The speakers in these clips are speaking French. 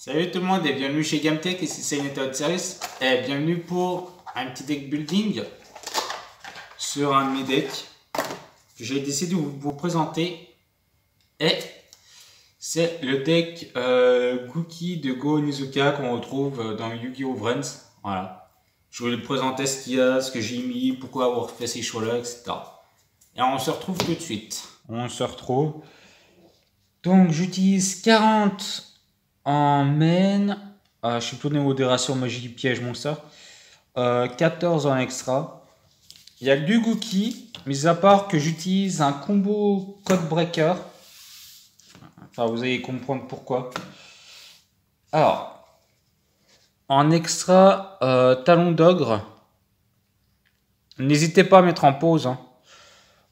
Salut tout le monde et bienvenue chez Gametech, ici c'est Network Service et bienvenue pour un petit deck building sur un de mes decks que j'ai décidé de vous présenter et c'est le deck Gookie de Go Onizuka qu'on retrouve dans Yu-Gi-Oh! Friends. Voilà. Je voulais présenter ce qu'il y a, ce que j'ai mis, pourquoi avoir fait ces choix-là, etc. Et on se retrouve tout de suite. On se retrouve. Donc j'utilise 40 en main, je suis tourné modération magie piège monstre, 14 en extra. Il y a du Gookie, mis à part que j'utilise un combo code breaker. Enfin, vous allez comprendre pourquoi. Alors, en extra, talon d'ogre. N'hésitez pas à mettre en pause. Hein.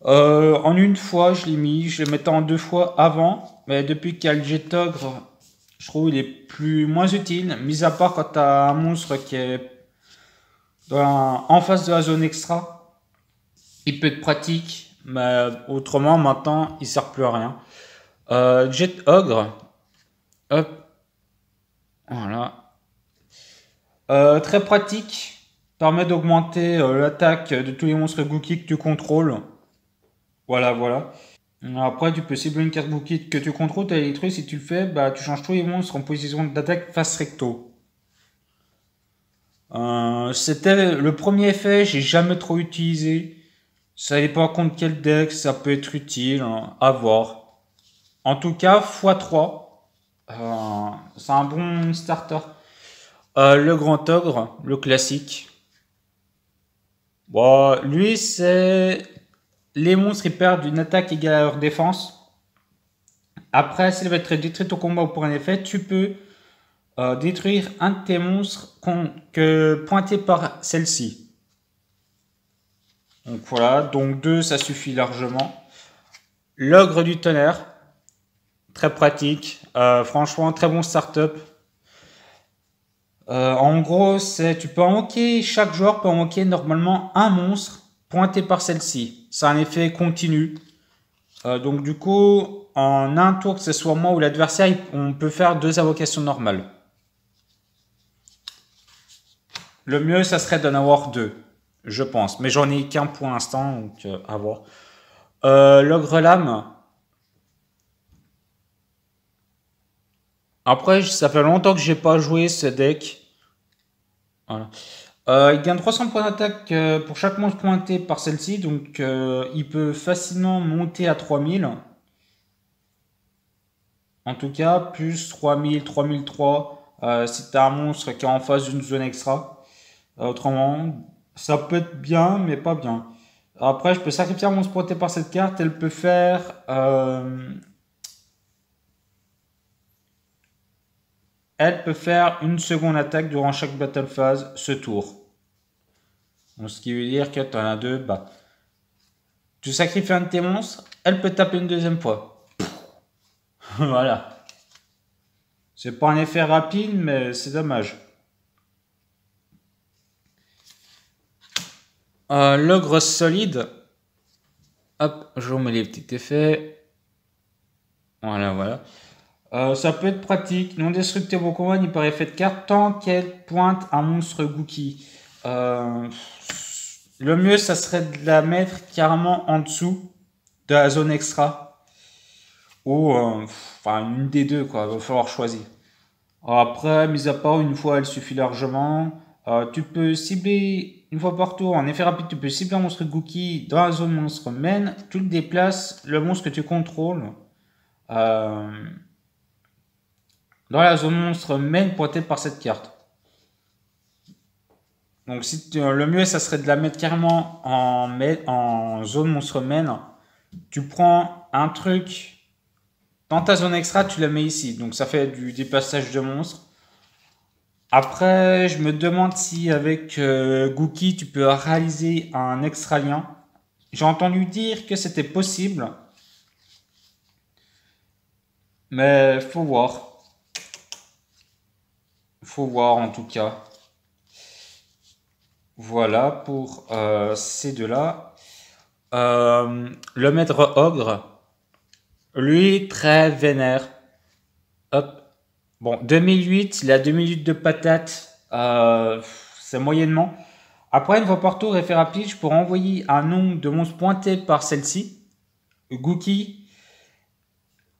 En une fois, je l'ai mis, je le mettais en deux fois avant, mais depuis qu'il y a le jet ogre, je trouve qu'il est moins utile, mis à part quand tu as un monstre qui est en face de la zone extra. Il peut être pratique, mais autrement, maintenant, il sert plus à rien. Jet ogre. Hop. Voilà. Très pratique. Permet d'augmenter l'attaque de tous les monstres Gookie que tu contrôles. Voilà. Après, tu peux cibler une carte Gookie que tu contrôles, tu as détruit. Si tu le fais, bah, tu changes tous les monstres en position d'attaque face recto. C'était le premier effet, j'ai jamais trop utilisé. Ça dépend contre quel deck, ça peut être utile, hein, à voir. En tout cas, x3, c'est un bon starter. Le grand ogre, le classique. Bon, lui, c'est les monstres, ils perdent une attaque égale à leur défense. Après, s'il va être détruit au combat ou pour un effet, tu peux détruire un de tes monstres pointé par celle-ci. Donc voilà, donc 2 ça suffit largement. L'ogre du tonnerre, très pratique, franchement très bon startup. En gros, tu peux invoquer, chaque joueur peut invoquer normalement un monstre pointé par celle-ci. C'est un effet continu. Donc du coup, en un tour, que ce soit moi ou l'adversaire, on peut faire 2 invocations normales. Le mieux, ça serait d'en avoir 2, je pense. Mais j'en ai qu'un pour l'instant, donc à voir. L'ogre lame. Après, ça fait longtemps que j'ai pas joué ce deck. Voilà. Il gagne 300 points d'attaque pour chaque monstre pointé par celle-ci. Donc, il peut facilement monter à 3000. En tout cas, plus 3000, 3003 si tu as un monstre qui est en face d'une zone extra. Autrement, ça peut être bien, mais pas bien. Après, je peux sacrifier un monstre pointé par cette carte. Elle peut faire... elle peut faire une seconde attaque durant chaque battle phase ce tour. Donc, ce qui veut dire que tu en as 2. Bah, tu sacrifies un de tes monstres, elle peut taper une deuxième fois. Voilà. C'est pas un effet rapide, mais c'est dommage. L'ogre solide. Hop, je vous mets les petits effets. Voilà. Ça peut être pratique. Non destructible au combat ni par effet de carte tant qu'elle pointe un monstre Gookie. Le mieux, ça serait de la mettre carrément en dessous de la zone extra. Ou enfin une des deux, quoi. Il va falloir choisir. Après, mis à part une fois, elle suffit largement. Tu peux cibler une fois par tour. En effet rapide, tu peux cibler un monstre Gookie dans la zone monstre main. Tu le déplaces, le monstre que tu contrôles. Dans la zone monstre main pointée par cette carte. Donc le mieux, ça serait de la mettre carrément en zone monstre main. Tu prends un truc dans ta zone extra, tu la mets ici. Donc ça fait du déplaçage de monstres. Après, je me demande si avec Gookie, tu peux réaliser un extra lien. J'ai entendu dire que c'était possible. Mais faut voir. Faut voir en tout cas. Voilà pour ces deux-là. Le maître ogre, lui, très vénère. Hop. Bon, 2008, il a 2 minutes de patate. C'est moyennement. Après, une fois par tour, effet rapide, je pourrais envoyer un nombre de monstres pointés par celle-ci, Gookie.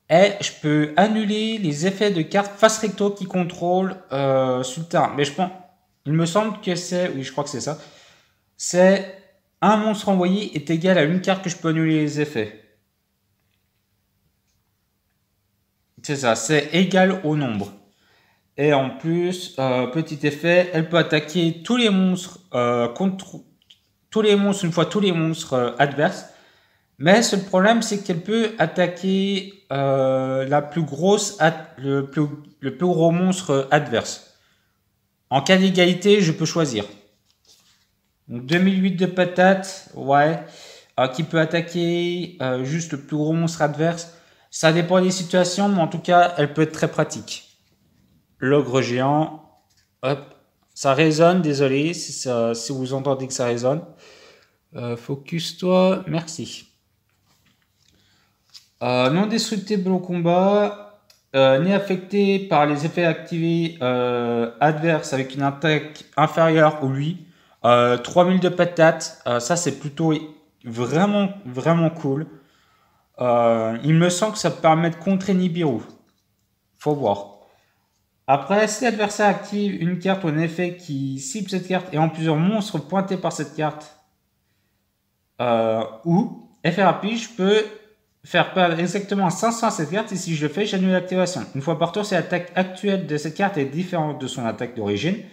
Et je peux annuler les effets de cartes face recto qui contrôlent sur le terrain. Mais je pense, il me semble que c'est, oui, je crois que c'est ça. C'est un monstre envoyé est égal à une carte que je peux annuler les effets. C'est ça, c'est égal au nombre. Et en plus, petit effet, elle peut attaquer tous les monstres contre tous les monstres une fois tous les monstres adverses. Mais le problème, c'est qu'elle peut attaquer la plus grosse, le plus gros monstre adverse. En cas d'égalité, je peux choisir. Donc 2008 de patate, ouais, qui peut attaquer juste le plus gros monstre adverse. Ça dépend des situations, mais en tout cas, elle peut être très pratique. L'ogre géant, hop, ça résonne, désolé si vous entendez que ça résonne. Focus-toi, merci. Non destructible au combat, ni affecté par les effets activés adverses avec une attaque inférieure ou lui. 3000 de patates, ça c'est plutôt vraiment vraiment cool. Il me semble que ça permet de contrer Nibiru. Faut voir. Après, si l'adversaire active une carte ou un effet qui cible cette carte et en plusieurs monstres pointés par cette carte, ou effet rapide, je peux faire perdre exactement 500 à cette carte et si je le fais, j'annule l'activation. Une fois par tour, si l'attaque actuelle de cette carte est différente de son attaque d'origine,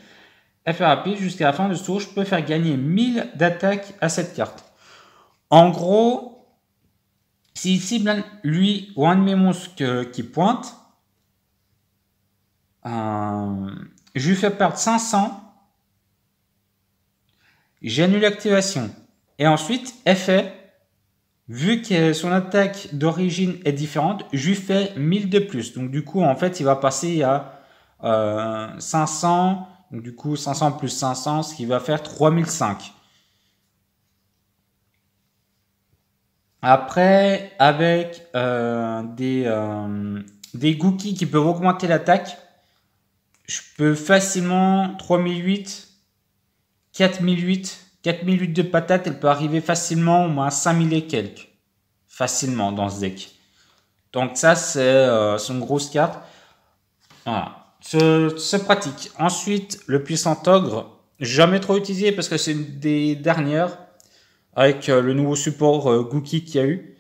effet rapide, jusqu'à la fin de ce tour, je peux faire gagner 1000 d'attaque à cette carte. En gros, s'il cible lui ou un de mes monstres qui pointe, je lui fais perdre 500, j'annule l'activation. Et ensuite, effet, vu que son attaque d'origine est différente, je lui fais 1000 de plus. Donc du coup, en fait, il va passer à 500. Donc du coup, 500 plus 500, ce qui va faire 3005. Après, avec des Gookies qui peuvent augmenter l'attaque, je peux facilement 3008, 4008, 4008 de patates, elle peut arriver facilement au moins 5000 et quelques. Facilement dans ce deck. Donc ça, c'est une grosse carte. Voilà. C'est pratique. Ensuite, le puissant ogre, jamais trop utilisé parce que c'est une des dernières avec le nouveau support Gookie qu'il y a eu.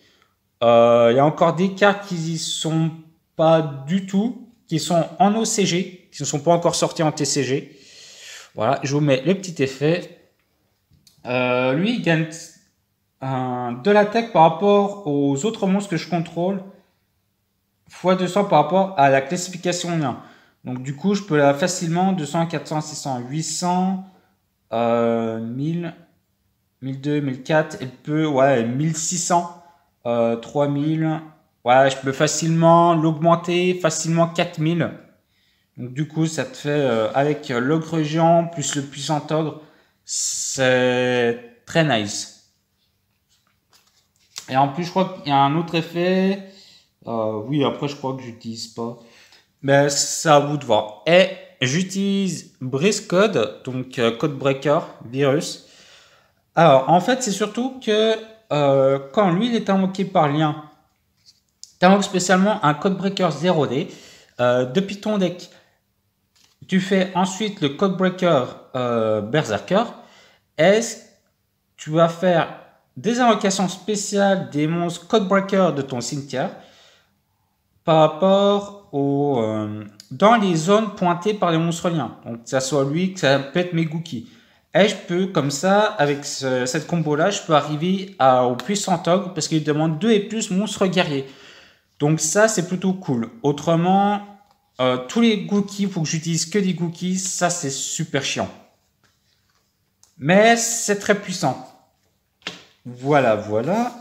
Il y a encore des cartes qui y sont pas du tout, qui sont en OCG, qui ne sont pas encore sorties en TCG. Voilà, je vous mets le petit effet. Lui, il gagne de l'attaque par rapport aux autres monstres que je contrôle, fois 200 par rapport à la classification 1. Donc du coup, je peux la facilement 200, 400, 600, 800, 1000, 1002, 1004, elle peut, ouais, 1600, 3000, ouais, je peux facilement l'augmenter, facilement 4000. Donc du coup, ça te fait, avec l'ogre géant plus le puissant ogre, c'est très nice. Et en plus, je crois qu'il y a un autre effet, oui, après, je crois que j'utilise pas. Mais c'est à vous de voir. Et j'utilise Breeze Code, donc code breaker, virus. Alors, en fait, c'est surtout que quand lui, il est invoqué par lien, tu invoques spécialement un code breaker 0D. Depuis ton deck, tu fais ensuite le code breaker Berserker. Et tu vas faire des invocations spéciales des monstres code breaker de ton cimetière par rapport dans les zones pointées par les monstres liens. Donc, que ça soit lui, que ça peut être mes Gookies. Et je peux, comme ça, avec cette combo-là, je peux arriver au puissant ogre parce qu'il demande 2 et plus monstres guerriers. Donc ça, c'est plutôt cool. Autrement, tous les Gookies, il faut que j'utilise que des Gookies. Ça, c'est super chiant. Mais c'est très puissant. Voilà, voilà.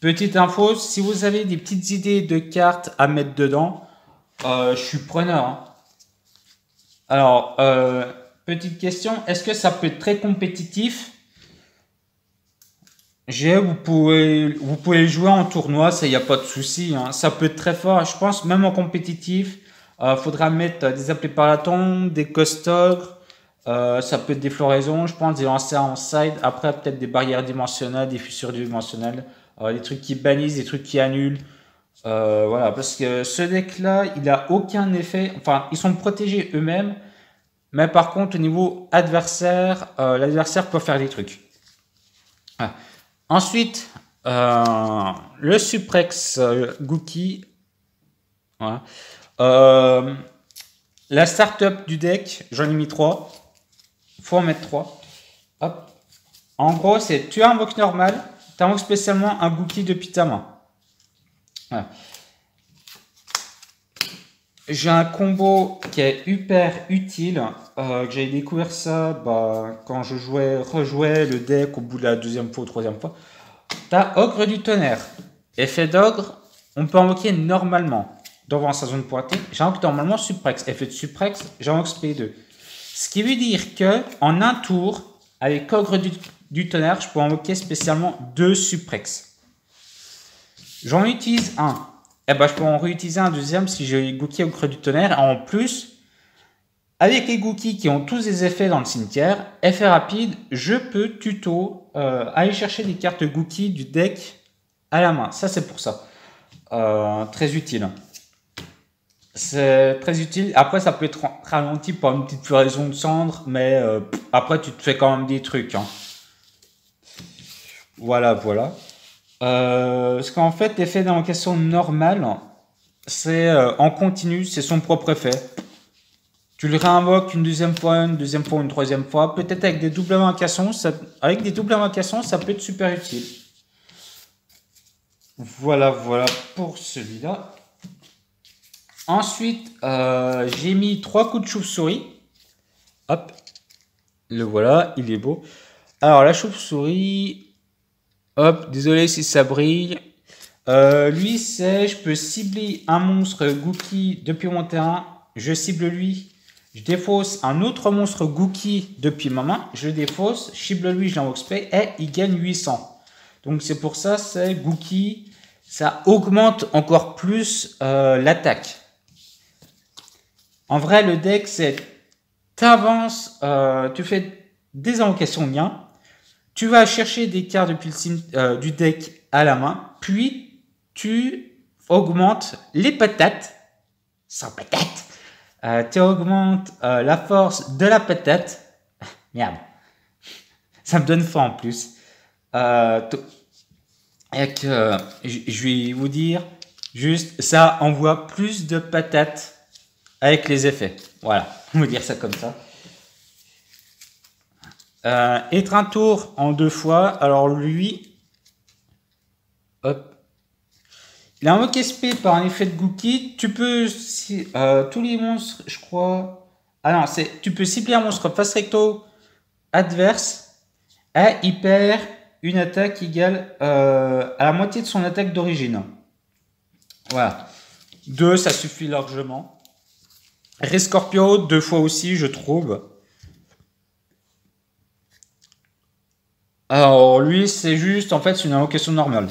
Petite info, si vous avez des petites idées de cartes à mettre dedans, je suis preneur. Hein. Alors, petite question, est-ce que ça peut être très compétitif? vous pouvez jouer en tournoi, ça y a pas de souci, hein. Ça peut être très fort. Je pense même en compétitif, faudra mettre des appelés par la tombe, des costogres, ça peut être des floraisons, je pense des lancers en side. Après peut-être des barrières dimensionnelles, des fissures dimensionnelles, des trucs qui bannissent, des trucs qui annulent. Voilà, parce que ce deck-là, il a aucun effet. Enfin, ils sont protégés eux-mêmes, mais par contre au niveau adversaire, l'adversaire peut faire des trucs. Ah. Ensuite, le Suprex Gookie. Voilà. La startup du deck, j'en ai mis 3. Faut en mettre 3. Hop. En gros, c'est tu invoques normal, tu invoques spécialement un Gookie depuis ta main. Voilà. J'ai un combo qui est hyper utile. Que j'ai découvert ça quand je rejouais le deck au bout de la deuxième fois ou troisième fois. T'as Ogre du Tonnerre. Effet d'Ogre, on peut invoquer normalement. Devant sa zone pointée, j'invoque normalement Suprex. Effet de Suprex, j'invoque SP2. Ce qui veut dire que en un tour, avec Ogre du Tonnerre, je peux invoquer spécialement 2 Suprex. J'en utilise un. Et je peux en réutiliser un deuxième si j'ai Gookie Ogre du Tonnerre. En plus, avec les Gookies qui ont tous des effets dans le cimetière, effet rapide, je peux tuto aller chercher des cartes Gookies du deck à la main. Ça, c'est pour ça. Très utile. C'est très utile. Après, ça peut être ralenti par une petite floraison de cendres, mais après, tu te fais quand même des trucs. Hein. Voilà. Parce qu'en fait, l'effet d'invocation normale, c'est en continu, c'est son propre effet. Tu le réinvoques une deuxième fois, une troisième fois. Peut-être avec des doubles invocations. Avec des doubles invocations, ça peut être super utile. Voilà pour celui-là. Ensuite, j'ai mis 3 coups de chauve-souris. Hop. Le voilà, il est beau. Alors, la chauve-souris... Hop, désolé si ça brille. Lui, c'est... Je peux cibler un monstre Gookie depuis mon terrain. Je cible lui. Je défausse un autre monstre Gookie depuis ma main. Je le défausse. Je cible lui, je l'invoque spray. Et il gagne 800. Donc, c'est pour ça, c'est Gookie. Ça augmente encore plus l'attaque. En vrai, le deck, c'est... T'avances, tu fais des invocations lien. Tu vas chercher des cartes depuis du deck à la main. Puis, tu augmentes les patates. Sans patate. Tu augmentes la force de la patate. Merde. Ça me donne faim en plus. Je vais vous dire, juste, ça envoie plus de patates avec les effets. Voilà, on va dire ça comme ça. Être un tour en 2 fois. Alors lui, hop. Il a invoqué SP par un effet de Gookie. Tu peux, tous les monstres, je crois... Ah non, tu peux cibler un monstre face recto adverse et il perd une attaque égale à la moitié de son attaque d'origine. Voilà. 2, ça suffit largement. Rescorpio, 2 fois aussi, je trouve. Alors, lui, c'est juste, en fait, c'est une invocation normale.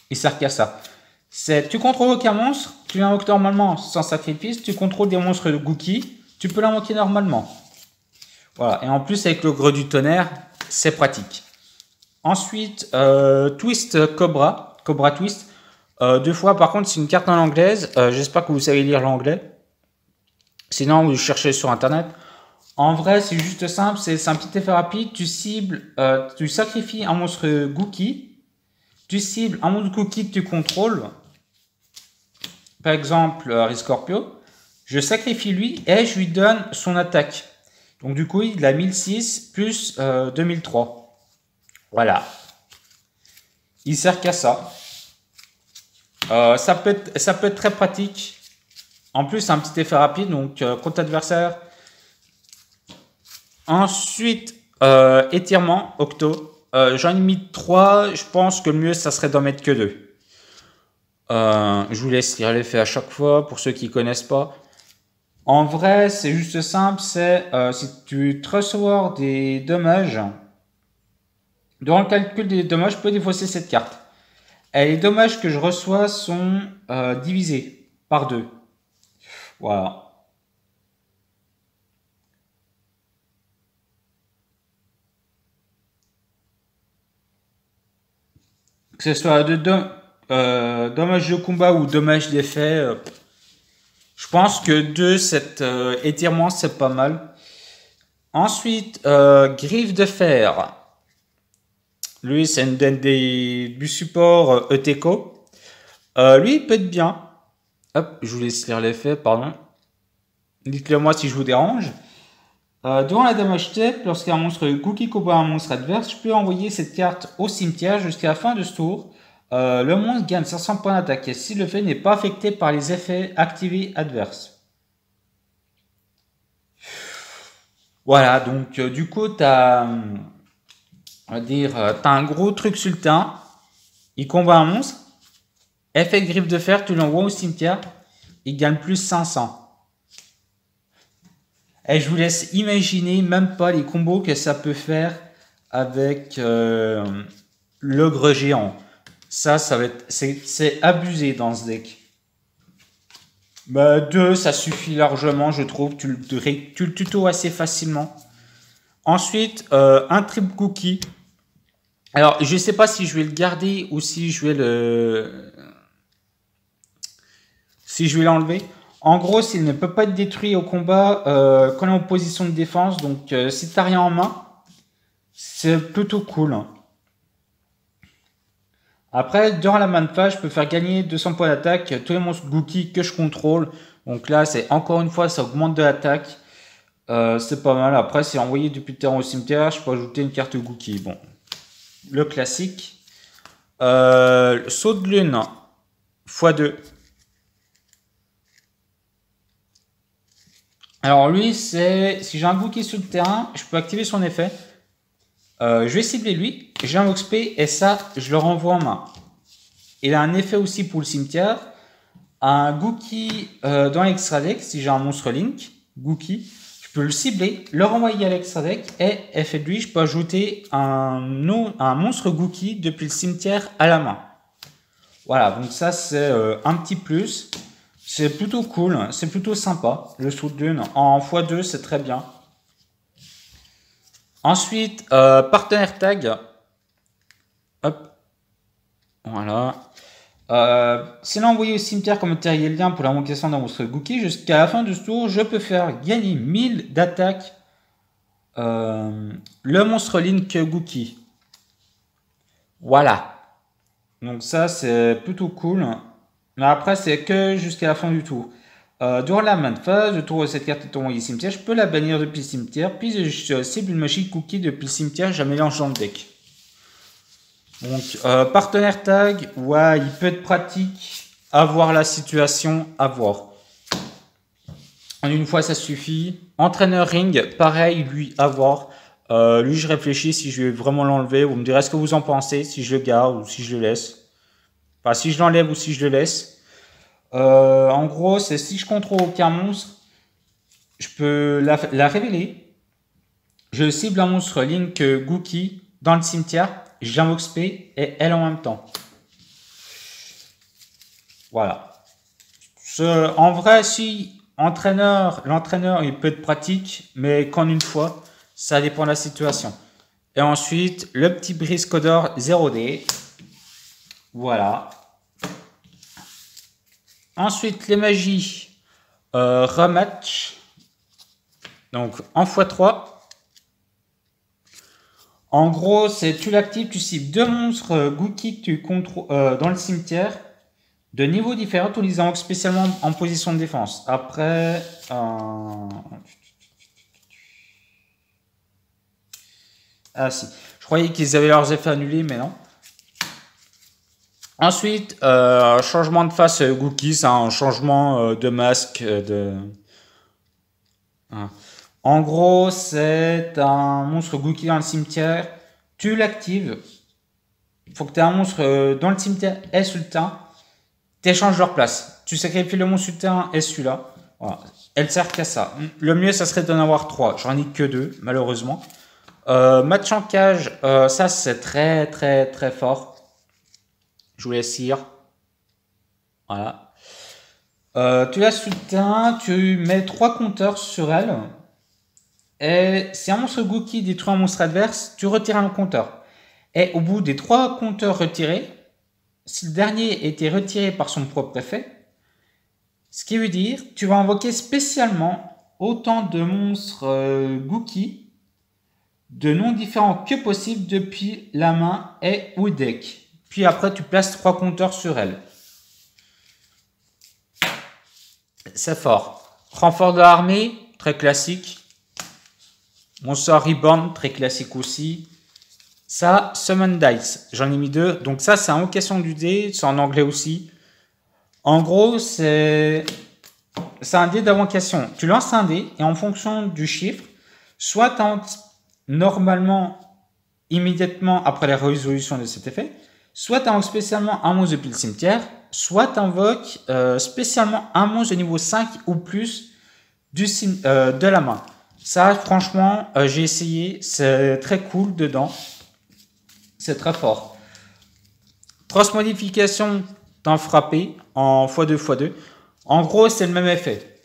Il sert qu'à ça. Tu contrôles aucun monstre, tu l'invoques normalement sans sacrifice, tu contrôles des monstres de Gookie, tu peux l'invoquer normalement. Voilà, et en plus, avec l'ogre du tonnerre, c'est pratique. Ensuite, Twist Cobra Twist. 2 fois, par contre, c'est une carte en anglaise. J'espère que vous savez lire l'anglais. Sinon, vous cherchez sur Internet. En vrai, c'est juste simple. C'est un petit effet rapide. Tu sacrifies un monstre Gookie. Tu cibles un monstre Gookie que tu contrôles. Par exemple, Riscorpio. Je sacrifie lui et je lui donne son attaque. Donc, du coup, il a 1006 plus 2003. Voilà. Il sert qu'à ça. Ça peut être très pratique. En plus, c'est un petit effet rapide, donc contre adversaire. Ensuite, étirement, Octo. J'en ai mis 3. Je pense que le mieux, ça serait d'en mettre que 2. Je vous laisse lire l'effet à chaque fois, pour ceux qui ne connaissent pas. En vrai, c'est juste simple. C'est si tu te recevoir des dommages, Durant le calcul des dommages, je peux défausser cette carte. Et les dommages que je reçois sont divisés par 2. Voilà. Que ce soit dommages de combat ou dommages d'effet, je pense que 2, cet étirement, c'est pas mal. Ensuite, griffe de fer. Lui, c'est une du support ETECO. Lui, il peut être bien. Hop, je vous laisse lire l'effet, pardon. Dites-le moi si je vous dérange. Durant la damage step, lorsqu'un monstre Gookie combat un monstre adverse, je peux envoyer cette carte au cimetière jusqu'à la fin de ce tour. Le monstre gagne 500 points d'attaque et si le fait n'est pas affecté par les effets activés adverses. Voilà, donc du coup, tu as, on va dire, t'as un gros truc sur le terrain. Il combat un monstre. Effet de griffe de fer, tu l'envoies au cimetière. Il gagne plus 500. Et je vous laisse imaginer même pas les combos que ça peut faire avec l'ogre géant. Ça va être, c'est abusé dans ce deck. Bah, 2, ça suffit largement, je trouve. Tu le tuto assez facilement. Ensuite, un triple cookie. Alors, je sais pas si je vais le garder ou si je vais l'enlever. En gros, s'il ne peut pas être détruit au combat quand on est en position de défense, donc si t'as rien en main, c'est plutôt cool. Après, durant la main phase, je peux faire gagner 200 points d'attaque tous les monstres Gookie que je contrôle. Donc là, c'est encore une fois, ça augmente de l'attaque. C'est pas mal. Après, c'est envoyé depuis le terrain au cimetière. Je peux ajouter une carte Gookie. Bon, le classique. Saut de lune x2. Alors lui, c'est si j'ai un Gookie sur le terrain, je peux activer son effet. Je vais cibler lui, j'ai un XP et ça, je le renvoie en main. Il a un effet aussi pour le cimetière. Un Gookie dans l'extra deck, si j'ai un monstre Link, Gookie, je peux le cibler, le renvoyer à l'extra deck et effet de lui, je peux ajouter un monstre Gookie depuis le cimetière à la main. Voilà, donc ça c'est un petit plus. C'est plutôt cool, c'est plutôt sympa. Le saut de lune en x2, c'est très bien. Ensuite, partenaire tag. Hop. Voilà. C'est envoyé au cimetière comme matériel lien pour l'invocation d'un monstre Gookie. Jusqu'à la fin de ce tour, je peux faire gagner 1000 d'attaque le monstre Link Gookie. Voilà. Donc ça, c'est plutôt cool. Mais après, c'est que jusqu'à la fin du tour. Durant la main phase, je trouve cette carte est envoyée au cimetière. Je peux la bannir depuis le cimetière. Puis je cible une magie Cookie depuis le cimetière. Je la mélange dans le deck. Donc, partenaire tag, ouais, il peut être pratique. À voir la situation, à voir. En une fois, ça suffit. Entraîneur ring, pareil, lui, à voir. Lui, je réfléchis si je vais vraiment l'enlever. Vous me direz ce que vous en pensez, si je le garde ou si je le laisse. Enfin, si je l'enlève ou si je le laisse. En gros, c'est si je contrôle aucun monstre, je peux la révéler. Je cible un monstre Link Gookie dans le cimetière, j'invoque XP et elle en même temps. Voilà. En vrai, si l'entraîneur, il peut être pratique, mais qu'en une fois, ça dépend de la situation. Et ensuite, le petit briscodor 0D. Voilà. Ensuite, les magies rematch. Donc, en x3. En gros, c'est tu l'actives, tu cibles 2 monstres Gookie que tu contrôles dans le cimetière de niveaux différents, tous les invoques spécialement en position de défense. Après, ah si, je croyais qu'ils avaient leurs effets annulés, mais non. Ensuite, changement de face Gookie, c'est un changement de masque. En gros, c'est un monstre Gookie dans le cimetière. Tu l'actives. Il faut que tu aies un monstre dans le cimetière et sur le terrain. Tu échanges leur place. Tu sacrifies le monstre sur le terrain et celui-là. Voilà. Elle sert qu'à ça. Le mieux, ça serait d'en avoir 3. J'en ai que 2, malheureusement. Match en cage, ça c'est très très très fort. Je vous laisse lire. Voilà. Tu la soutiens, tu mets 3 compteurs sur elle. Et si un monstre Goo qui détruit un monstre adverse, tu retires un compteur. Et au bout des 3 compteurs retirés, si le dernier était retiré par son propre effet, ce qui veut dire tu vas invoquer spécialement autant de monstres Gookie de noms différents que possible depuis la main et ou deck. Puis après, tu places 3 compteurs sur elle. C'est fort. Renfort de l'armée, très classique. Monster Reborn, très classique aussi. Ça, Summon Dice, j'en ai mis 2. Donc ça, c'est invocation du dé, c'est en anglais aussi. En gros, c'est un dé d'invocation. Tu lances un dé et en fonction du chiffre, soit tu invoques normalement immédiatement après la résolution de cet effet, soit tu invoques spécialement un monstre depuis le cimetière, soit tu invoques spécialement un monstre de niveau 5 ou plus de la main. Ça, franchement, j'ai essayé, c'est très cool dedans. C'est très fort. Transmodification d'un frappé en x2x2. En gros, c'est le même effet.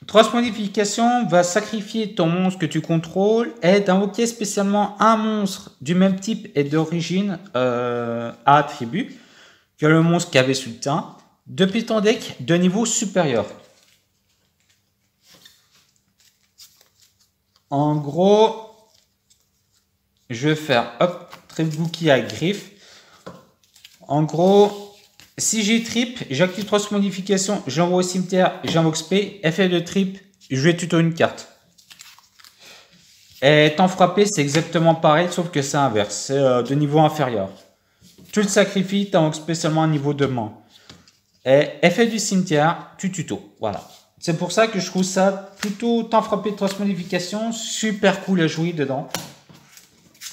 Transmodification va sacrifier ton monstre que tu contrôles et d'invoquer spécialement un monstre du même type et d'origine à attribut que le monstre qui avait sous le teint depuis ton deck de niveau supérieur. En gros, je vais faire hop, trip Gookie à griffe. En gros, si j'ai trip, j'active transmodification, j'envoie au cimetière, j'invoque spé, effet de trip, je vais tuto une carte. Et temps frappé, c'est exactement pareil, sauf que c'est inverse, c'est de niveau inférieur. Tu le sacrifies, tu invoques spécialement un niveau de main. Et effet du cimetière, tu tuto. Voilà. C'est pour ça que je trouve ça plutôt temps frappé de transmodification, super cool à jouer dedans.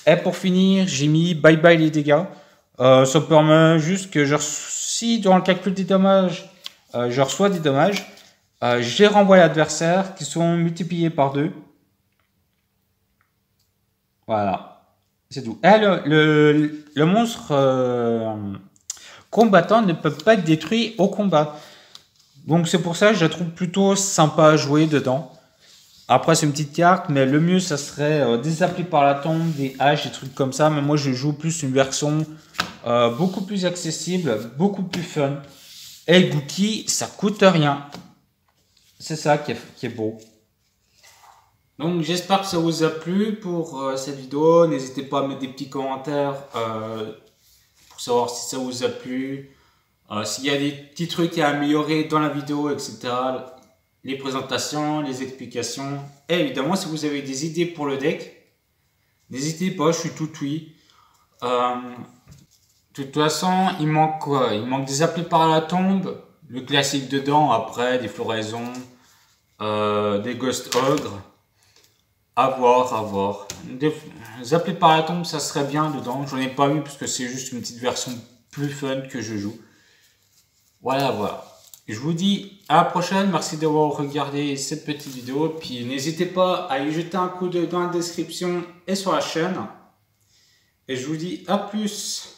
Et pour finir, j'ai mis bye bye les dégâts. Ça permet juste que si dans le calcul des dommages, je reçois des dommages, je les renvoie à l'adversaire qui sont multipliés par 2. Voilà, c'est tout. Et le monstre combattant ne peut pas être détruit au combat. Donc c'est pour ça que je la trouve plutôt sympa à jouer dedans. Après c'est une petite carte, mais le mieux ça serait des applis par la tombe, des haches, des trucs comme ça. Mais moi je joue plus une version beaucoup plus accessible, beaucoup plus fun. Et Gookie, ça coûte rien. C'est ça qui est beau. Donc j'espère que ça vous a plu pour cette vidéo. N'hésitez pas à mettre des petits commentaires pour savoir si ça vous a plu. S'il y a des petits trucs à améliorer dans la vidéo, etc. Les présentations, les explications. Et évidemment, si vous avez des idées pour le deck, n'hésitez pas, je suis tout oui. De toute façon, il manque quoi? Il manque des appels par la tombe, le classique dedans, après des floraisons, des ghost ogres. À voir. Des appels par la tombe, ça serait bien dedans. J'en ai pas mis parce que c'est juste une petite version plus fun que je joue. Voilà. Je vous dis à la prochaine. Merci d'avoir regardé cette petite vidéo. Puis n'hésitez pas à y jeter un coup d'œil dans la description et sur la chaîne. Et je vous dis à plus.